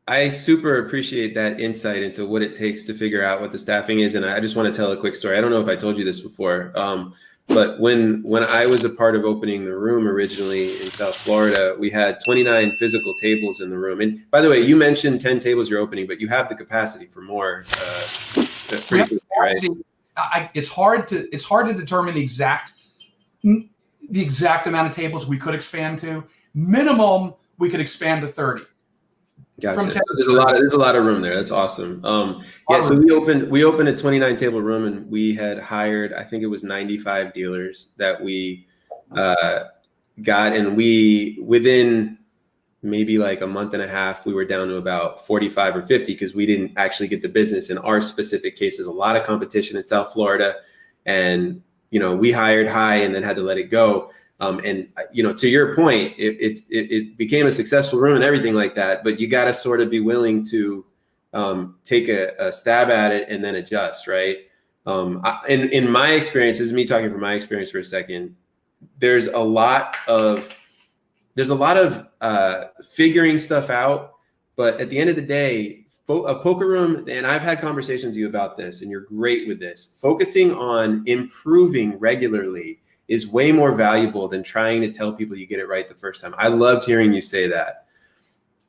I super appreciate that insight into what it takes to figure out what the staffing is. And I just want to tell a quick story. I don't know if I told you this before, but when I was a part of opening the room originally in South Florida, we had 29 physical tables in the room. And by the way, you mentioned 10 tables you're opening, but you have the capacity for more pretty quickly, right? It's hard to determine the exact amount of tables we could expand to. Minimum, we could expand to 30. Gotcha. So there's a lot of room there. That's awesome. Yeah. So we opened a 29 table room, and we had hired, I think it was 95 dealers that we got, and within maybe like a month and a half, we were down to about 45 or 50 because we didn't actually get the business. In our specific case, there's a lot of competition in South Florida, and we hired high and then had to let it go. And to your point, it became a successful room and everything like that, but you got to sort of be willing to take a stab at it and then adjust, right? In my experience, this is me talking from my experience for a second. There's a lot of figuring stuff out, but at the end of the day, a poker room, and I've had conversations with you about this, and you're great with this, focusing on improving regularly is way more valuable than trying to tell people you get it right the first time. I loved hearing you say that.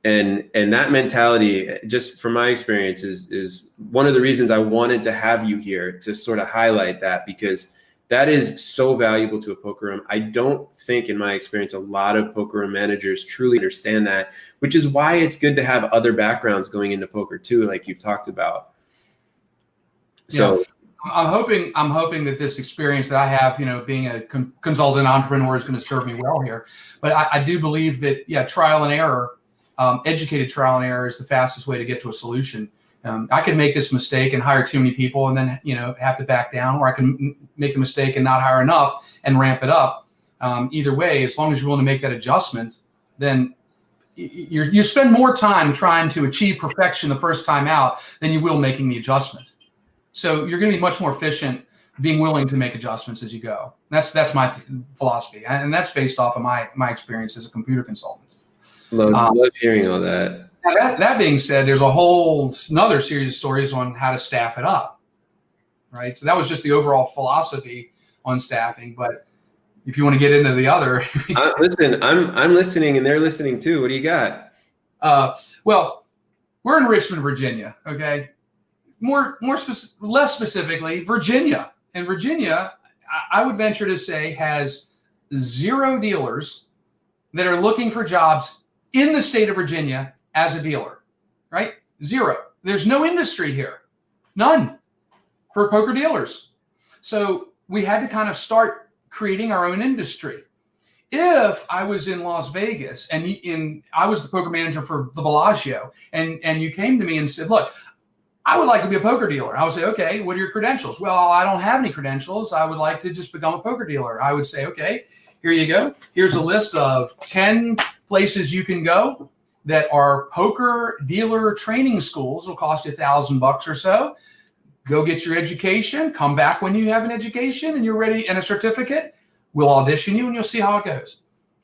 And that mentality, just from my experience, is one of the reasons I wanted to have you here, to sort of highlight that, because that is so valuable to a poker room. I don't think, in my experience, a lot of poker room managers truly understand that, which is why it's good to have other backgrounds going into poker too, like you've talked about. So. Yeah. I'm hoping that this experience that I have, being a consultant entrepreneur, is going to serve me well here. But I do believe that, trial and error, educated trial and error, is the fastest way to get to a solution. I can make this mistake and hire too many people and then, have to back down, or I can make the mistake and not hire enough and ramp it up. Either way, as long as you're willing to make that adjustment, then you spend more time trying to achieve perfection the first time out than you will making the adjustment. So you're going to be much more efficient being willing to make adjustments as you go. That's my philosophy, and that's based off of my experience as a computer consultant. Love hearing all that. That being said, there's another series of stories on how to staff it up, right? So that was just the overall philosophy on staffing. But if you want to get into the other, listen, I'm listening, and they're listening too. What do you got? Well, we're in Richmond, Virginia. Okay. Less specifically, Virginia. And Virginia, I would venture to say, has 0 dealers that are looking for jobs in the state of Virginia as a dealer, right? 0. There's no industry here. None for poker dealers. So we had to kind of start creating our own industry. If I was in Las Vegas and I was the poker manager for the Bellagio, and you came to me and said, look, I would like to be a poker dealer. I would say, okay, what are your credentials? Well, I don't have any credentials. I would like to just become a poker dealer. I would say, okay, here you go. Here's a list of 10 places you can go that are poker dealer training schools. It'll cost you $1,000 or so. Go get your education. Come back when you have an education and you're ready and a certificate. We'll audition you and you'll see how it goes.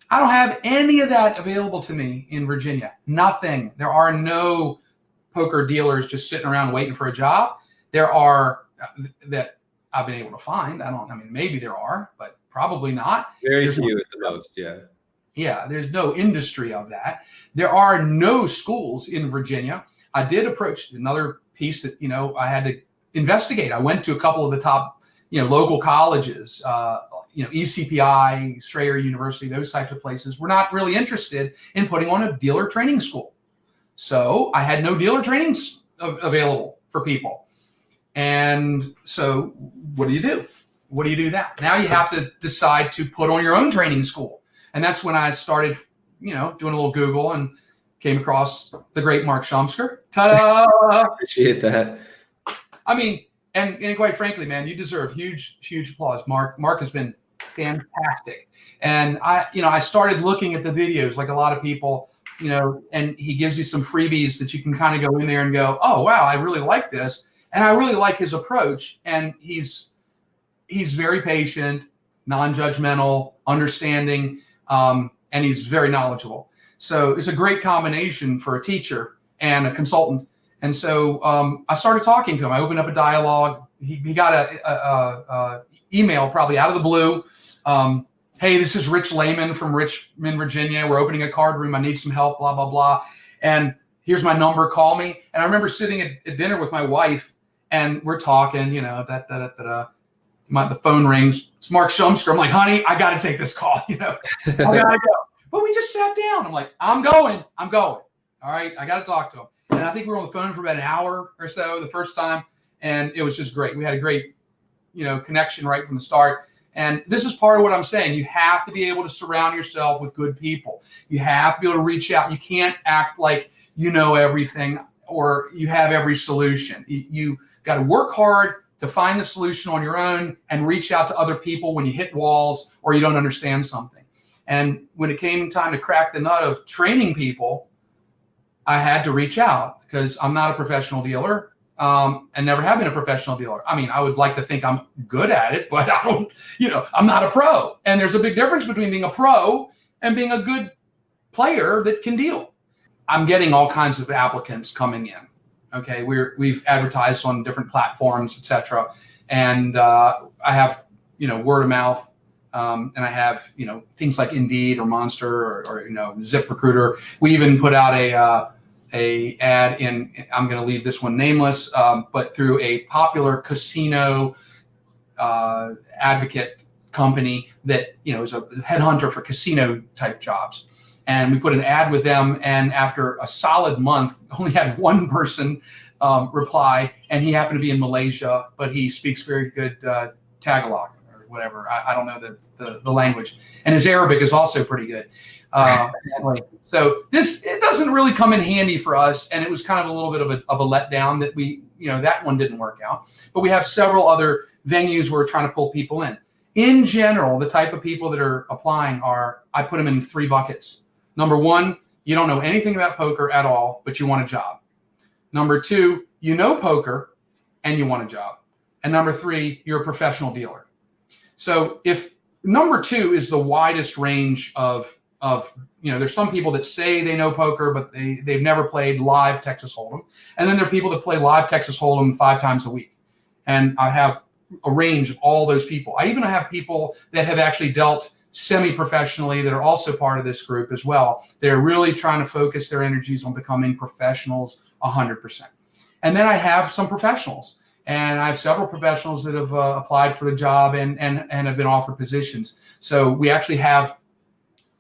I don't have any of that available to me in Virginia. Nothing. There are no poker dealers just sitting around waiting for a job. There are that I've been able to find. Maybe there are, but probably not. Very few at the most, yeah. Yeah, there's no industry of that. There are no schools in Virginia. I did approach another piece that, I had to investigate. I went to a couple of the top, local colleges, ECPI, Strayer University, those types of places. Were not really interested in putting on a dealer training school. So I had no dealer trainings available for people. And so what do you do? What do you do now? You have to decide to put on your own training school. And that's when I started, doing a little Google and came across the great Marc. Ta-da! Appreciate that. And quite frankly, man, you deserve huge, huge applause. Marc has been fantastic. And I started looking at the videos like a lot of people, and he gives you some freebies that you can kind of go in there and go, oh, wow, I really like this. And I really like his approach. And he's very patient, non-judgmental, understanding, and he's very knowledgeable. So it's a great combination for a teacher and a consultant. And so I started talking to him. I opened up a dialogue. He got a email probably out of the blue. Hey, this is Rich Lehman from Richmond, Virginia. We're opening a card room. I need some help, blah, blah, blah. And here's my number. Call me. And I remember sitting at dinner with my wife, and we're talking, you know, the phone rings. It's Marc Shumsker. I'm like, honey, I got to take this call. You know, I got to go. But we just sat down. I'm like, I'm going. All right. I got to talk to him. And I think we were on the phone for about an hour or so the first time. And it was just great. We had a great, you know, connection right from the start. And this is part of what I'm saying. You have to be able to surround yourself with good people. You have to be able to reach out. You can't act like you know everything or you have every solution. You got to work hard to find the solution on your own and reach out to other people when you hit walls or you don't understand something. And when it came time to crack the nut of training people, I had to reach out because I'm not a professional dealer. And never have been a professional dealer. I mean, I would like to think I'm good at it, but I don't, you know, I'm not a pro. And there's a big difference between being a pro and being a good player that can deal. I'm getting all kinds of applicants coming in. Okay, we've advertised on different platforms, etc. And I have, you know, word of mouth, and I have, you know, things like Indeed or Monster or you know, ZipRecruiter. We even put out a ad in, I'm going to leave this one nameless, but through a popular casino advocate company that, you know, is a headhunter for casino type jobs. And we put an ad with them, and after a solid month, only had one person reply, and he happened to be in Malaysia, but he speaks very good Tagalog or whatever. I don't know the language, and his Arabic is also pretty good. So it doesn't really come in handy for us, and it was kind of a little bit of a letdown that we, you know, that one didn't work out. But we have several other venues where we're trying to pull people in. In general, the type of people that are applying I put them in 3 buckets. Number 1, you don't know anything about poker at all, but you want a job. Number 2, you know poker and you want a job. And number 3, you're a professional dealer. So if number 2 is the widest range of, you know, there's some people that say they know poker, but they've never played live Texas Hold'em. And then there are people that play live Texas Hold'em 5 times a week. And I have a range of all those people. I even have people that have actually dealt semi-professionally that are also part of this group as well. They're really trying to focus their energies on becoming professionals 100%. And then I have some professionals. And I have several professionals that have applied for the job and have been offered positions. So we actually have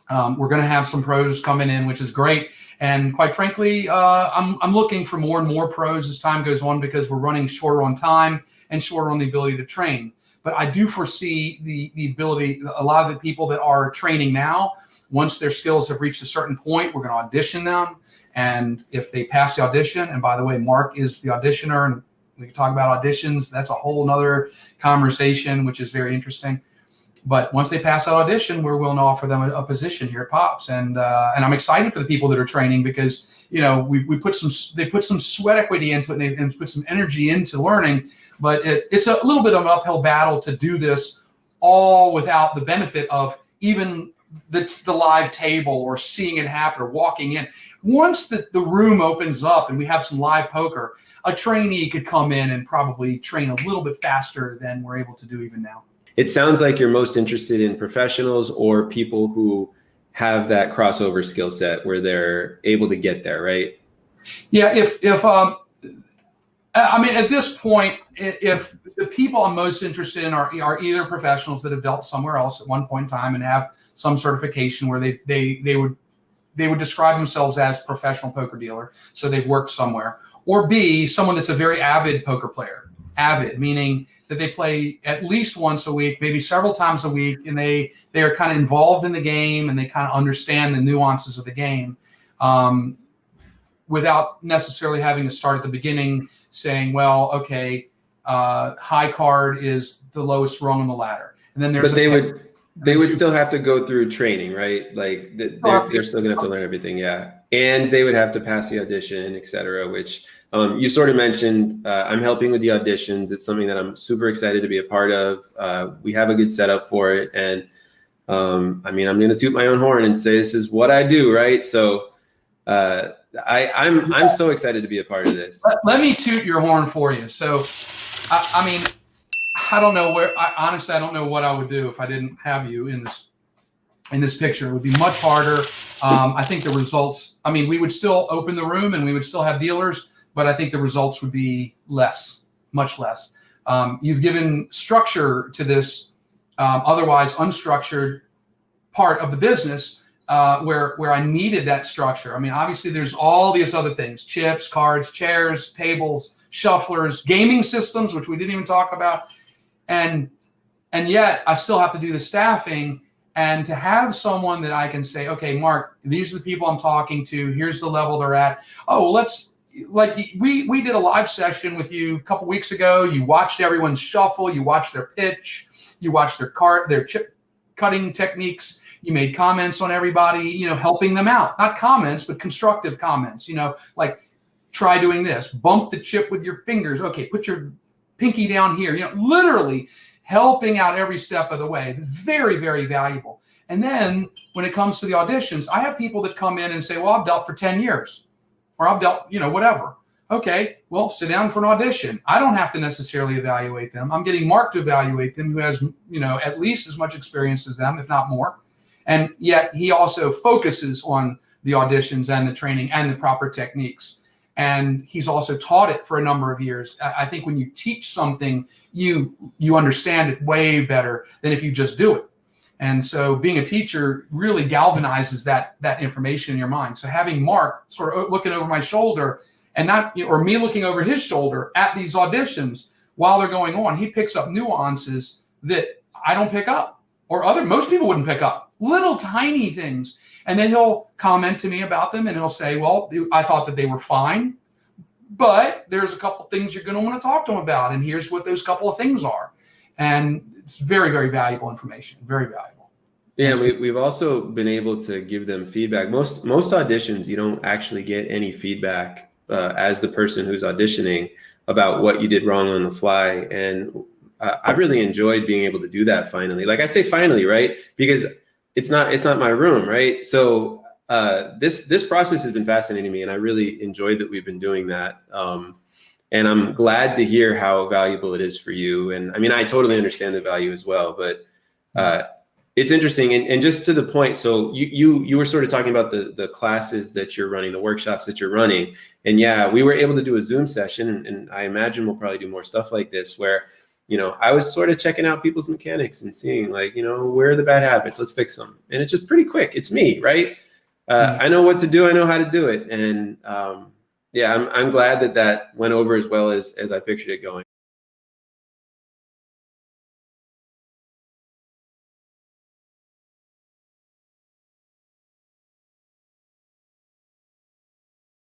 we're going to have some pros coming in, which is great. And quite frankly, I'm looking for more and more pros as time goes on because we're running shorter on time and shorter on the ability to train. But I do foresee the ability, a lot of the people that are training now, once their skills have reached a certain point, we're going to audition them. And if they pass the audition, and by the way, Marc is the auditioner, and we can talk about auditions. That's a whole nother conversation, which is very interesting. But once they pass that audition, we're willing to offer them a position here at Pops. And I'm excited for the people that are training because, you know, they put some sweat equity into it and put some energy into learning. But it's a little bit of an uphill battle to do this all without the benefit of even the live table or seeing it happen or walking in. Once the room opens up and we have some live poker, a trainee could come in and probably train a little bit faster than we're able to do even now. It sounds like you're most interested in professionals or people who have that crossover skill set where they're able to get there, right? Yeah, I mean, at this point, if the people I'm most interested in are either professionals that have dealt somewhere else at one point in time and have some certification where they would describe themselves as professional poker dealer, so they've worked somewhere, or B, someone that's a very avid poker player. Avid, meaning that they play at least once a week, maybe several times a week, and they are kind of involved in the game and they kind of understand the nuances of the game without necessarily having to start at the beginning saying, well, okay, high card is the lowest rung on the ladder. And then there's they would still have to go through training, right? Like they're still gonna have to learn everything. Yeah. And they would have to pass the audition, et cetera, which you sort of mentioned. I'm helping with the auditions. It's something that I'm super excited to be a part of. We have a good setup for it. And I mean, I'm going to toot my own horn and say, this is what I do. Right. So I'm so excited to be a part of this. Let me toot your horn for you. So, I mean, I don't know honestly, I don't know what I would do if I didn't have you in this picture. It would be much harder. I think the results, I mean, we would still open the room and we would still have dealers, but I think the results would be much less. You've given structure to this otherwise unstructured part of the business where I needed that structure. I mean, obviously there's all these other things: chips, cards, chairs, tables, shufflers, gaming systems, which we didn't even talk about. And yet I still have to do the staffing, and to have someone that I can say, okay, Mark, these are the people I'm talking to. Here's the level they're at. Oh, well, like we did a live session with you a couple weeks ago. You watched everyone's shuffle. You watched their pitch. You watched their chip cutting techniques. You made comments on everybody, helping them out. Not comments, but constructive comments, like try doing this, bump the chip with your fingers. Okay, put your pinky down here, literally helping out every step of the way. Very, very valuable. And then when it comes to the auditions, I have people that come in and say, well, I've dealt for 10 years or I've dealt, whatever. Okay, well, sit down for an audition. I don't have to necessarily evaluate them. I'm getting Marc to evaluate them, who has, at least as much experience as them, if not more. And yet he also focuses on the auditions and the training and the proper techniques. And he's also taught it for a number of years. I think when you teach something, you understand it way better than if you just do it. And so being a teacher really galvanizes that information in your mind. So having Marc sort of looking over my shoulder and or me looking over his shoulder at these auditions while they're going on, he picks up nuances that I don't pick up, or most people wouldn't pick up. Little tiny things. And then he'll comment to me about them and he'll say, well, I thought that they were fine, but there's a couple things you're going to want to talk to them about. And here's what those couple of things are. And it's very, very valuable information. Very valuable. Yeah, we've also been able to give them feedback. Most auditions, you don't actually get any feedback as the person who's auditioning about what you did wrong on the fly. And I've really enjoyed being able to do that finally. Like I say finally, right? Because it's not my room, right? So this process has been fascinating me, and I really enjoyed that we've been doing that. And I'm glad to hear how valuable it is for you. And I mean, I totally understand the value as well, but it's interesting. And just to the point, so you were sort of talking about the classes that you're running, the workshops that you're running. And yeah, we were able to do a Zoom session, and I imagine we'll probably do more stuff like this where I was sort of checking out people's mechanics and seeing like, where are the bad habits? Let's fix them. And it's just pretty quick. It's me, right? I know what to do. I know how to do it. And yeah, I'm glad that went over as well as I pictured it going.